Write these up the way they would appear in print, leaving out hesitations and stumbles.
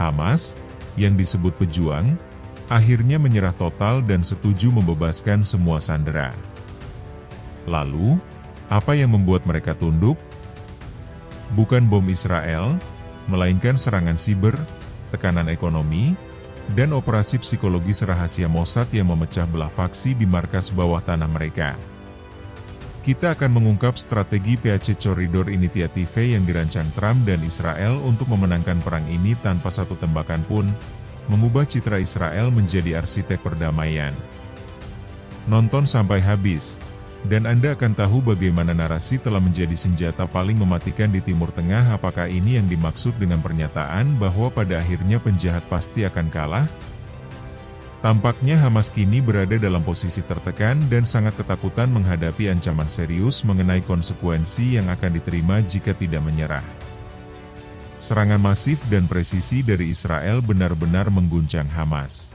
Hamas, yang disebut pejuang, akhirnya menyerah total dan setuju membebaskan semua sandera. Lalu, apa yang membuat mereka tunduk? Bukan bom Israel, melainkan serangan siber, tekanan ekonomi, dan operasi psikologis rahasia Mossad yang memecah belah faksi di markas bawah tanah mereka. Kita akan mengungkap strategi PAC Corridor Initiative yang dirancang Trump dan Israel untuk memenangkan perang ini tanpa satu tembakan pun, mengubah citra Israel menjadi arsitek perdamaian. Nonton sampai habis, dan Anda akan tahu bagaimana narasi telah menjadi senjata paling mematikan di Timur Tengah. Apakah ini yang dimaksud dengan pernyataan bahwa pada akhirnya penjahat pasti akan kalah? Tampaknya Hamas kini berada dalam posisi tertekan dan sangat ketakutan menghadapi ancaman serius mengenai konsekuensi yang akan diterima jika tidak menyerah. Serangan masif dan presisi dari Israel benar-benar mengguncang Hamas.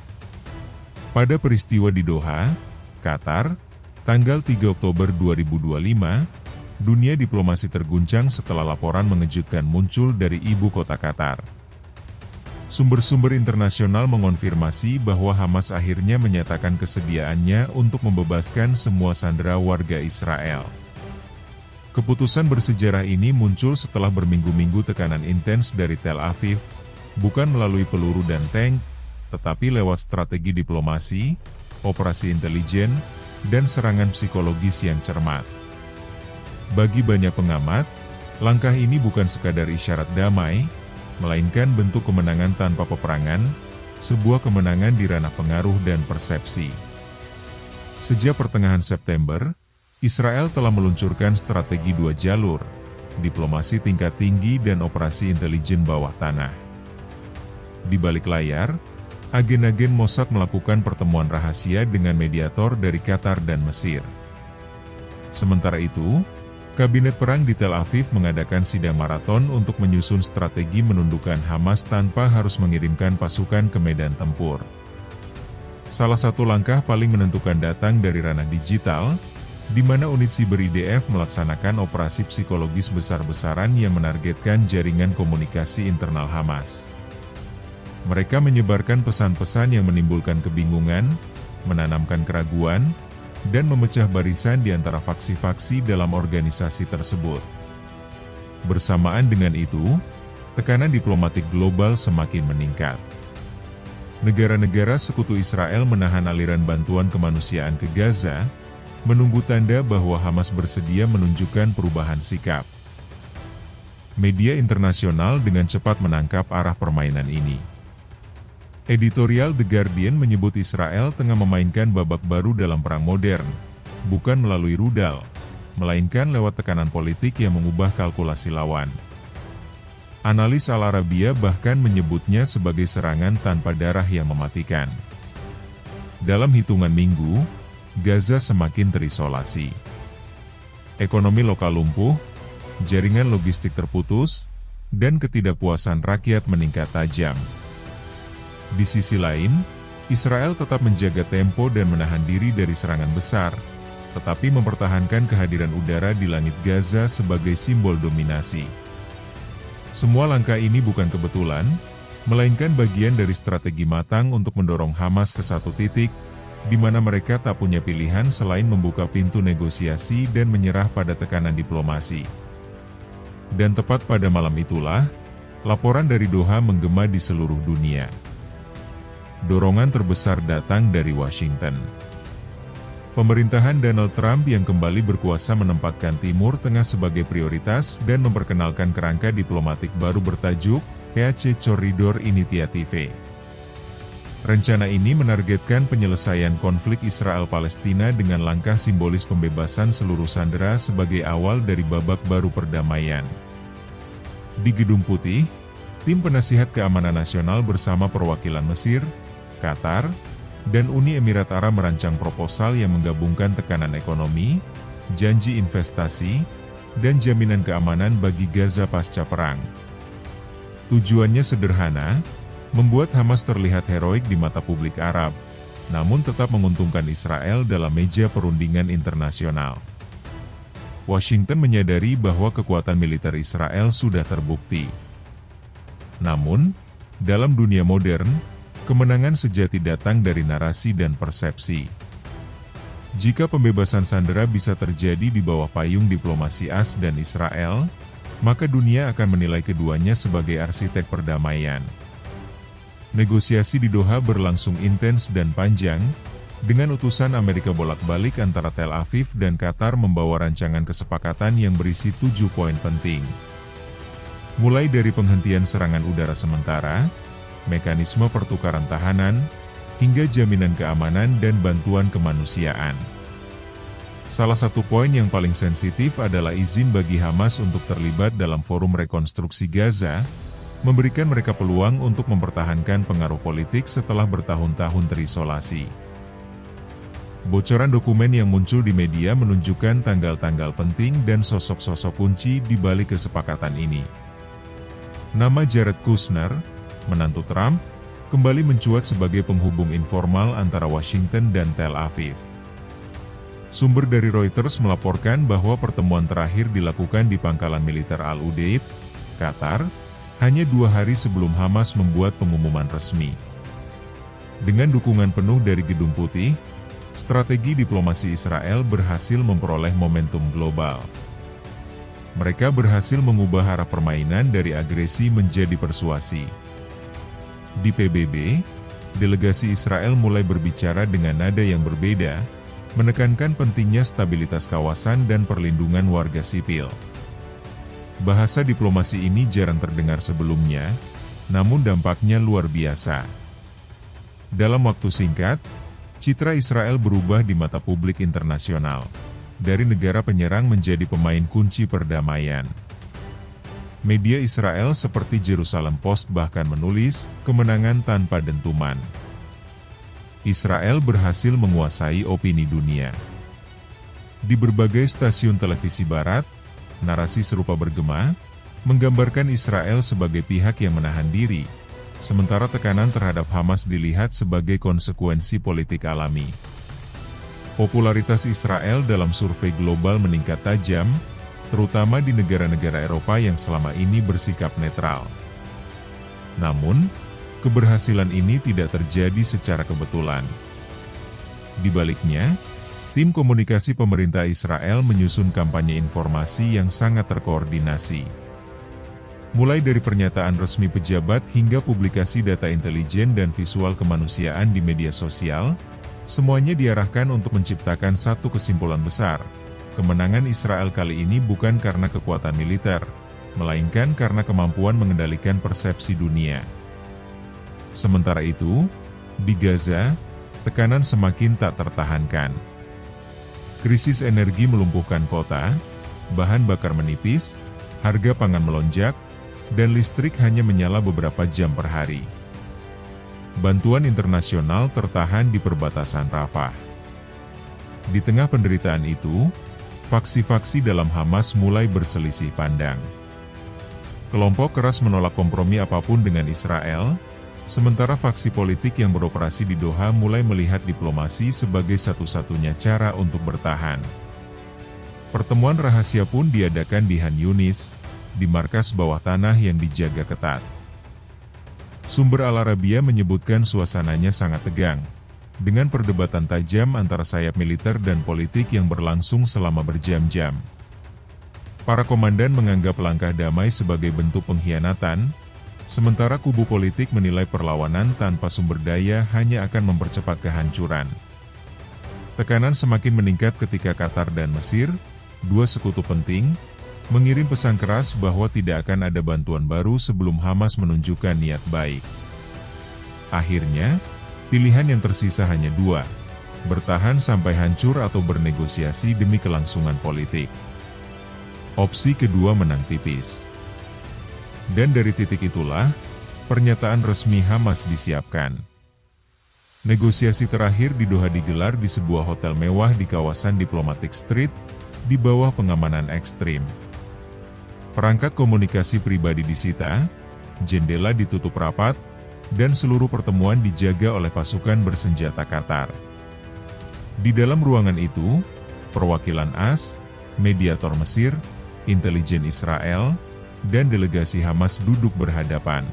Pada peristiwa di Doha, Qatar, tanggal 3 Oktober 2025, dunia diplomasi terguncang setelah laporan mengejutkan muncul dari ibu kota Qatar. Sumber-sumber internasional mengonfirmasi bahwa Hamas akhirnya menyatakan kesediaannya untuk membebaskan semua sandera warga Israel. Keputusan bersejarah ini muncul setelah berminggu-minggu tekanan intens dari Tel Aviv, bukan melalui peluru dan tank, tetapi lewat strategi diplomasi, operasi intelijen, dan serangan psikologis yang cermat. Bagi banyak pengamat, langkah ini bukan sekadar isyarat damai, melainkan bentuk kemenangan tanpa peperangan, sebuah kemenangan di ranah pengaruh dan persepsi. Sejak pertengahan September, Israel telah meluncurkan strategi dua jalur, diplomasi tingkat tinggi dan operasi intelijen bawah tanah. Di balik layar, agen-agen Mossad melakukan pertemuan rahasia dengan mediator dari Qatar dan Mesir. Sementara itu, Kabinet Perang di Tel Aviv mengadakan sidang maraton untuk menyusun strategi menundukkan Hamas tanpa harus mengirimkan pasukan ke medan tempur. Salah satu langkah paling menentukan datang dari ranah digital, di mana unit siber IDF melaksanakan operasi psikologis besar-besaran yang menargetkan jaringan komunikasi internal Hamas. Mereka menyebarkan pesan-pesan yang menimbulkan kebingungan, menanamkan keraguan, dan memecah barisan di antara faksi-faksi dalam organisasi tersebut. Bersamaan dengan itu, tekanan diplomatik global semakin meningkat. Negara-negara sekutu Israel menahan aliran bantuan kemanusiaan ke Gaza, menunggu tanda bahwa Hamas bersedia menunjukkan perubahan sikap. Media internasional dengan cepat menangkap arah permainan ini. Editorial The Guardian menyebut Israel tengah memainkan babak baru dalam perang modern, bukan melalui rudal, melainkan lewat tekanan politik yang mengubah kalkulasi lawan. Analis Al Arabiya bahkan menyebutnya sebagai serangan tanpa darah yang mematikan. Dalam hitungan minggu, Gaza semakin terisolasi. Ekonomi lokal lumpuh, jaringan logistik terputus, dan ketidakpuasan rakyat meningkat tajam. Di sisi lain, Israel tetap menjaga tempo dan menahan diri dari serangan besar, tetapi mempertahankan kehadiran udara di langit Gaza sebagai simbol dominasi. Semua langkah ini bukan kebetulan, melainkan bagian dari strategi matang untuk mendorong Hamas ke satu titik, di mana mereka tak punya pilihan selain membuka pintu negosiasi dan menyerah pada tekanan diplomasi. Dan tepat pada malam itulah, laporan dari Doha menggema di seluruh dunia. Dorongan terbesar datang dari Washington. Pemerintahan Donald Trump yang kembali berkuasa menempatkan Timur Tengah sebagai prioritas dan memperkenalkan kerangka diplomatik baru bertajuk PAC Corridor Initiative. Rencana ini menargetkan penyelesaian konflik Israel-Palestina dengan langkah simbolis pembebasan seluruh sandera sebagai awal dari babak baru perdamaian. Di Gedung Putih, tim penasihat keamanan nasional bersama perwakilan Mesir, Qatar, dan Uni Emirat Arab merancang proposal yang menggabungkan tekanan ekonomi, janji investasi, dan jaminan keamanan bagi Gaza pasca perang. Tujuannya sederhana, membuat Hamas terlihat heroik di mata publik Arab, namun tetap menguntungkan Israel dalam meja perundingan internasional. Washington menyadari bahwa kekuatan militer Israel sudah terbukti. Namun, Dalam dunia modern, kemenangan sejati datang dari narasi dan persepsi. Jika pembebasan sandera bisa terjadi di bawah payung diplomasi AS dan Israel, maka dunia akan menilai keduanya sebagai arsitek perdamaian. Negosiasi di Doha berlangsung intens dan panjang, dengan utusan Amerika bolak-balik antara Tel Aviv dan Qatar membawa rancangan kesepakatan yang berisi 7 poin penting. Mulai dari penghentian serangan udara sementara, mekanisme pertukaran tahanan, hingga jaminan keamanan dan bantuan kemanusiaan. Salah satu poin yang paling sensitif adalah izin bagi Hamas untuk terlibat dalam forum rekonstruksi Gaza, memberikan mereka peluang untuk mempertahankan pengaruh politik setelah bertahun-tahun terisolasi. Bocoran dokumen yang muncul di media menunjukkan tanggal-tanggal penting dan sosok-sosok kunci di balik kesepakatan ini. Nama Jared Kushner, menantu Trump, kembali mencuat sebagai penghubung informal antara Washington dan Tel Aviv. Sumber dari Reuters melaporkan bahwa pertemuan terakhir dilakukan di pangkalan militer Al-Udeid, Qatar, hanya 2 hari sebelum Hamas membuat pengumuman resmi. Dengan dukungan penuh dari Gedung Putih, strategi diplomasi Israel berhasil memperoleh momentum global. Mereka berhasil mengubah arah permainan dari agresi menjadi persuasi. Di PBB, delegasi Israel mulai berbicara dengan nada yang berbeda, menekankan pentingnya stabilitas kawasan dan perlindungan warga sipil. Bahasa diplomasi ini jarang terdengar sebelumnya, namun dampaknya luar biasa. Dalam waktu singkat, citra Israel berubah di mata publik internasional. Dari negara penyerang menjadi pemain kunci perdamaian. Media Israel seperti Jerusalem Post bahkan menulis, kemenangan tanpa dentuman. Israel berhasil menguasai opini dunia. Di berbagai stasiun televisi barat, narasi serupa bergema, menggambarkan Israel sebagai pihak yang menahan diri, sementara tekanan terhadap Hamas dilihat sebagai konsekuensi politik alami. Popularitas Israel dalam survei global meningkat tajam, terutama di negara-negara Eropa yang selama ini bersikap netral. Namun, keberhasilan ini tidak terjadi secara kebetulan. Di baliknya, tim komunikasi pemerintah Israel menyusun kampanye informasi yang sangat terkoordinasi. Mulai dari pernyataan resmi pejabat hingga publikasi data intelijen dan visual kemanusiaan di media sosial, semuanya diarahkan untuk menciptakan satu kesimpulan besar. Kemenangan Israel kali ini bukan karena kekuatan militer, melainkan karena kemampuan mengendalikan persepsi dunia. Sementara itu, di Gaza, tekanan semakin tak tertahankan. Krisis energi melumpuhkan kota, bahan bakar menipis, harga pangan melonjak, dan listrik hanya menyala beberapa jam per hari. Bantuan internasional tertahan di perbatasan Rafah. Di tengah penderitaan itu, faksi-faksi dalam Hamas mulai berselisih pandang. Kelompok keras menolak kompromi apapun dengan Israel, sementara faksi politik yang beroperasi di Doha mulai melihat diplomasi sebagai satu-satunya cara untuk bertahan. Pertemuan rahasia pun diadakan di Han Yunis, di markas bawah tanah yang dijaga ketat. Sumber Al Arabiya menyebutkan suasananya sangat tegang, dengan perdebatan tajam antara sayap militer dan politik yang berlangsung selama berjam-jam. Para komandan menganggap langkah damai sebagai bentuk pengkhianatan, sementara kubu politik menilai perlawanan tanpa sumber daya hanya akan mempercepat kehancuran. Tekanan semakin meningkat ketika Qatar dan Mesir, dua sekutu penting, mengirim pesan keras bahwa tidak akan ada bantuan baru sebelum Hamas menunjukkan niat baik. Akhirnya, pilihan yang tersisa hanya dua, bertahan sampai hancur atau bernegosiasi demi kelangsungan politik. Opsi kedua menang tipis. Dan dari titik itulah, pernyataan resmi Hamas disiapkan. Negosiasi terakhir di Doha digelar di sebuah hotel mewah di kawasan Diplomatic Street, di bawah pengamanan ekstrim. Perangkat komunikasi pribadi disita, jendela ditutup rapat, dan seluruh pertemuan dijaga oleh pasukan bersenjata Qatar. Di dalam ruangan itu, perwakilan AS, mediator Mesir, intelijen Israel, dan delegasi Hamas duduk berhadapan.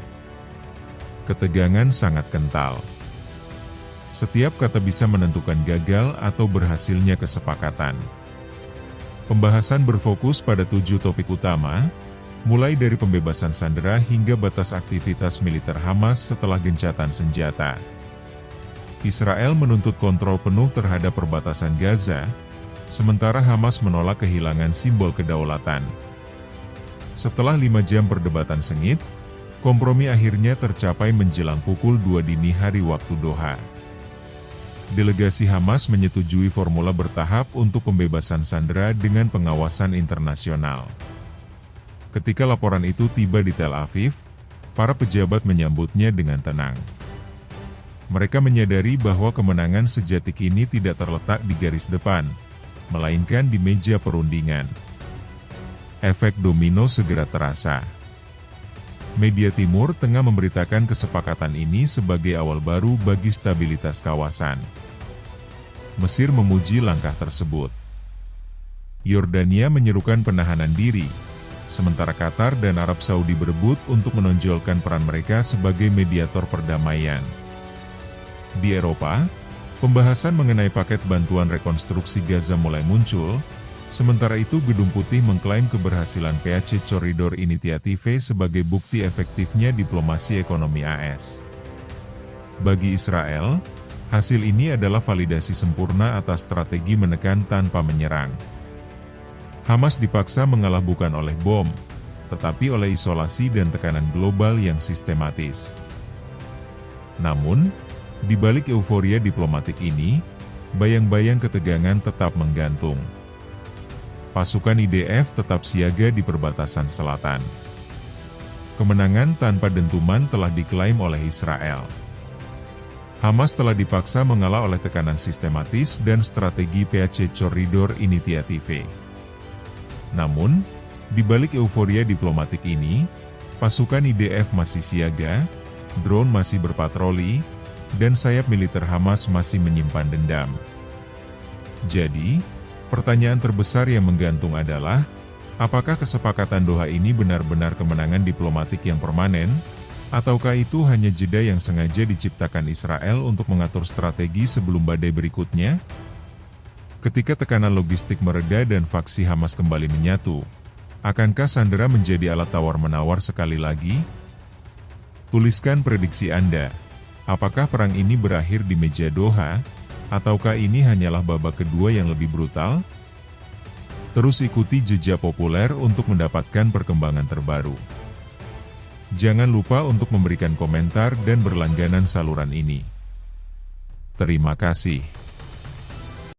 Ketegangan sangat kental. Setiap kata bisa menentukan gagal atau berhasilnya kesepakatan. Pembahasan berfokus pada 7 topik utama, mulai dari pembebasan sandera hingga batas aktivitas militer Hamas setelah gencatan senjata. Israel menuntut kontrol penuh terhadap perbatasan Gaza, sementara Hamas menolak kehilangan simbol kedaulatan. Setelah 5 jam perdebatan sengit, kompromi akhirnya tercapai menjelang pukul 2 dini hari waktu Doha. Delegasi Hamas menyetujui formula bertahap untuk pembebasan sandera dengan pengawasan internasional. Ketika laporan itu tiba di Tel Aviv, para pejabat menyambutnya dengan tenang. Mereka menyadari bahwa kemenangan sejati kini tidak terletak di garis depan, melainkan di meja perundingan. Efek domino segera terasa. Media Timur tengah memberitakan kesepakatan ini sebagai awal baru bagi stabilitas kawasan. Mesir memuji langkah tersebut. Yordania menyerukan penahanan diri, sementara Qatar dan Arab Saudi berebut untuk menonjolkan peran mereka sebagai mediator perdamaian. Di Eropa, pembahasan mengenai paket bantuan rekonstruksi Gaza mulai muncul, sementara itu Gedung Putih mengklaim keberhasilan PAC Corridor Initiative sebagai bukti efektifnya diplomasi ekonomi AS. Bagi Israel, hasil ini adalah validasi sempurna atas strategi menekan tanpa menyerang. Hamas dipaksa mengalah bukan oleh bom, tetapi oleh isolasi dan tekanan global yang sistematis. Namun, di balik euforia diplomatik ini, bayang-bayang ketegangan tetap menggantung. Pasukan IDF tetap siaga di perbatasan selatan. Kemenangan tanpa dentuman telah diklaim oleh Israel. Hamas telah dipaksa mengalah oleh tekanan sistematis dan strategi PAC Corridor Initiative. Namun, di balik euforia diplomatik ini, pasukan IDF masih siaga, drone masih berpatroli, dan sayap militer Hamas masih menyimpan dendam. Jadi, pertanyaan terbesar yang menggantung adalah, apakah kesepakatan Doha ini benar-benar kemenangan diplomatik yang permanen, ataukah itu hanya jeda yang sengaja diciptakan Israel untuk mengatur strategi sebelum badai berikutnya? Ketika tekanan logistik mereda dan faksi Hamas kembali menyatu, akankah sandera menjadi alat tawar-menawar sekali lagi? Tuliskan prediksi Anda. Apakah perang ini berakhir di meja Doha, ataukah ini hanyalah babak kedua yang lebih brutal? Terus ikuti Jejak Populer untuk mendapatkan perkembangan terbaru. Jangan lupa untuk memberikan komentar dan berlangganan saluran ini. Terima kasih.